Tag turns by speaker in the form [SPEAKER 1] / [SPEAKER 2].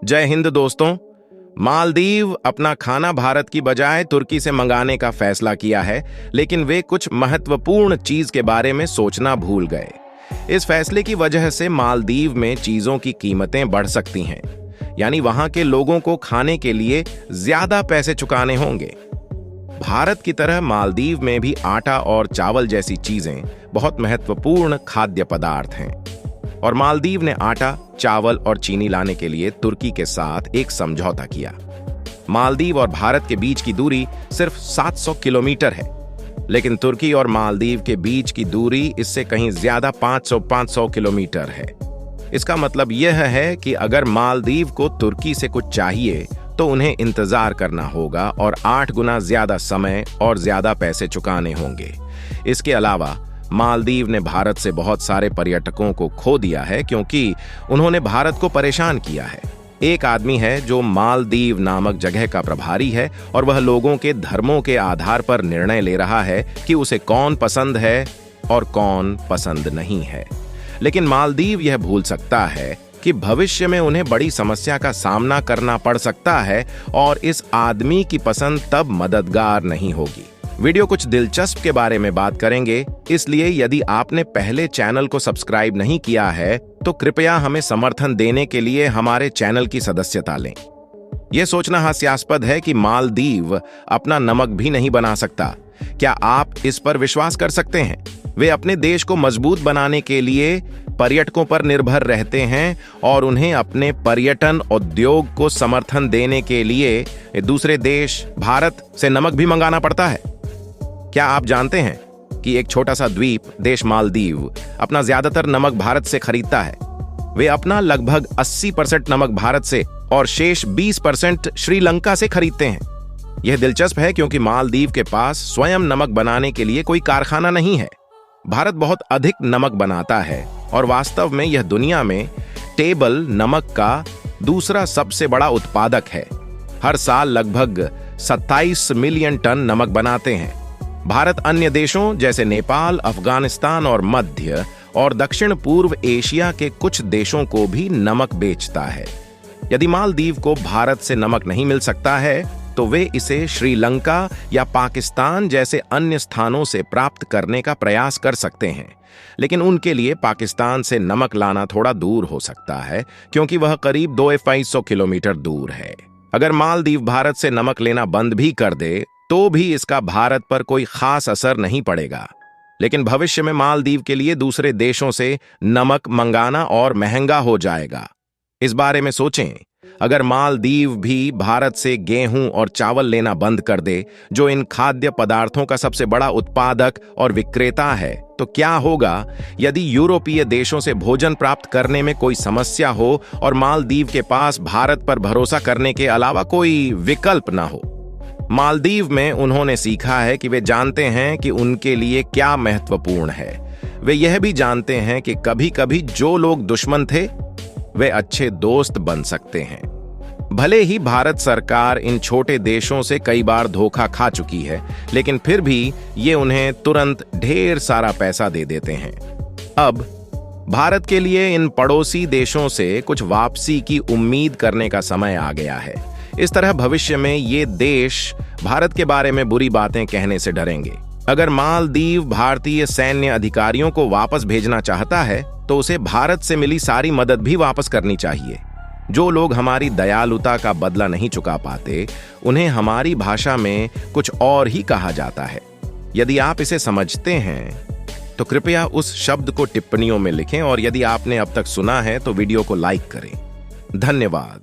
[SPEAKER 1] जय हिंद दोस्तों। मालदीव अपना खाना भारत की बजाय तुर्की से मंगाने का फैसला किया है, लेकिन वे कुछ महत्वपूर्ण चीज के बारे में सोचना भूल गए। इस फैसले की वजह से मालदीव में चीजों की कीमतें बढ़ सकती हैं, यानी वहां के लोगों को खाने के लिए ज्यादा पैसे चुकाने होंगे। भारत की तरह मालदीव में भी आटा और चावल जैसी चीजें बहुत महत्वपूर्ण खाद्य पदार्थ हैं, और मालदीव ने आटा, चावल और चीनी लाने के लिए तुर्की के साथ एक समझौता किया। मालदीव और भारत के बीच की दूरी सिर्फ 700 किलोमीटर है, लेकिन तुर्की और मालदीव के बीच की दूरी इससे कहीं ज्यादा 500 किलोमीटर है। इसका मतलब यह है कि अगर मालदीव को तुर्की से कुछ चाहिए तो उन्हें इंतजार करना होगा और 8 गुना ज्यादा समय और ज्यादा पैसे चुकाने होंगे। इसके अलावा मालदीव ने भारत से बहुत सारे पर्यटकों को खो दिया है, क्योंकि उन्होंने भारत को परेशान किया है। एक आदमी है जो मालदीव नामक जगह का प्रभारी है, और वह लोगों के धर्मों के आधार पर निर्णय ले रहा है कि उसे कौन पसंद है और कौन पसंद नहीं है। लेकिन मालदीव यह भूल सकता है कि भविष्य में उन्हें बड़ी समस्या का सामना करना पड़ सकता है, और इस आदमी की पसंद तब मददगार नहीं होगी। वीडियो कुछ दिलचस्प के बारे में बात करेंगे, इसलिए यदि आपने पहले चैनल को सब्सक्राइब नहीं किया है तो कृपया हमें समर्थन देने के लिए हमारे चैनल की सदस्यता लें। यह सोचना हास्यास्पद है कि मालदीव अपना नमक भी नहीं बना सकता। क्या आप इस पर विश्वास कर सकते हैं? वे अपने देश को मजबूत बनाने के लिए पर्यटकों पर निर्भर रहते हैं, और उन्हें अपने पर्यटन उद्योग को समर्थन देने के लिए दूसरे देश भारत से नमक भी मंगाना पड़ता है। क्या आप जानते हैं कि एक छोटा सा द्वीप देश मालदीव अपना ज्यादातर नमक भारत से खरीदता है? वे अपना लगभग 80% नमक भारत से और शेष 20% श्रीलंका से खरीदते हैं। यह दिलचस्प है क्योंकि मालदीव के पास स्वयं नमक बनाने के लिए कोई कारखाना नहीं है। भारत बहुत अधिक नमक बनाता है, और वास्तव में यह दुनिया में टेबल नमक का दूसरा सबसे बड़ा उत्पादक है। हर साल लगभग 27 मिलियन टन नमक बनाते हैं। भारत अन्य देशों जैसे नेपाल, अफगानिस्तान और मध्य और दक्षिण पूर्व एशिया के कुछ देशों को भी नमक बेचता है। यदि मालदीव को भारत से नमक नहीं मिल सकता है तो वे इसे श्रीलंका या पाकिस्तान जैसे अन्य स्थानों से प्राप्त करने का प्रयास कर सकते हैं, लेकिन उनके लिए पाकिस्तान से नमक लाना थोड़ा दूर हो सकता है, क्योंकि वह करीब 200 किलोमीटर दूर है। अगर मालदीव भारत से नमक लेना बंद भी कर दे तो भी इसका भारत पर कोई खास असर नहीं पड़ेगा, लेकिन भविष्य में मालदीव के लिए दूसरे देशों से नमक मंगाना और महंगा हो जाएगा। इस बारे में सोचें, अगर मालदीव भी भारत से गेहूं और चावल लेना बंद कर दे, जो इन खाद्य पदार्थों का सबसे बड़ा उत्पादक और विक्रेता है, तो क्या होगा यदि यूरोपीय देशों से भोजन प्राप्त करने में कोई समस्या हो और मालदीव के पास भारत पर भरोसा करने के अलावा कोई विकल्प ना हो? मालदीव में उन्होंने सीखा है कि वे जानते हैं कि उनके लिए क्या महत्वपूर्ण है। वे यह भी जानते हैं कि कभी-कभी जो लोग दुश्मन थे वे अच्छे दोस्त बन सकते हैं। भले ही भारत सरकार इन छोटे देशों से कई बार धोखा खा चुकी है, लेकिन फिर भी ये उन्हें तुरंत ढेर सारा पैसा दे देते हैं। अब भारत के लिए इन पड़ोसी देशों से कुछ वापसी की उम्मीद करने का समय आ गया है। इस तरह भविष्य में ये देश भारत के बारे में बुरी बातें कहने से डरेंगे। अगर मालदीव भारतीय सैन्य अधिकारियों को वापस भेजना चाहता है तो उसे भारत से मिली सारी मदद भी वापस करनी चाहिए। जो लोग हमारी दयालुता का बदला नहीं चुका पाते, उन्हें हमारी भाषा में कुछ और ही कहा जाता है। यदि आप इसे समझते हैं तो कृपया उस शब्द को टिप्पणियों में लिखें, और यदि आपने अब तक सुना है तो वीडियो को लाइक करें। धन्यवाद।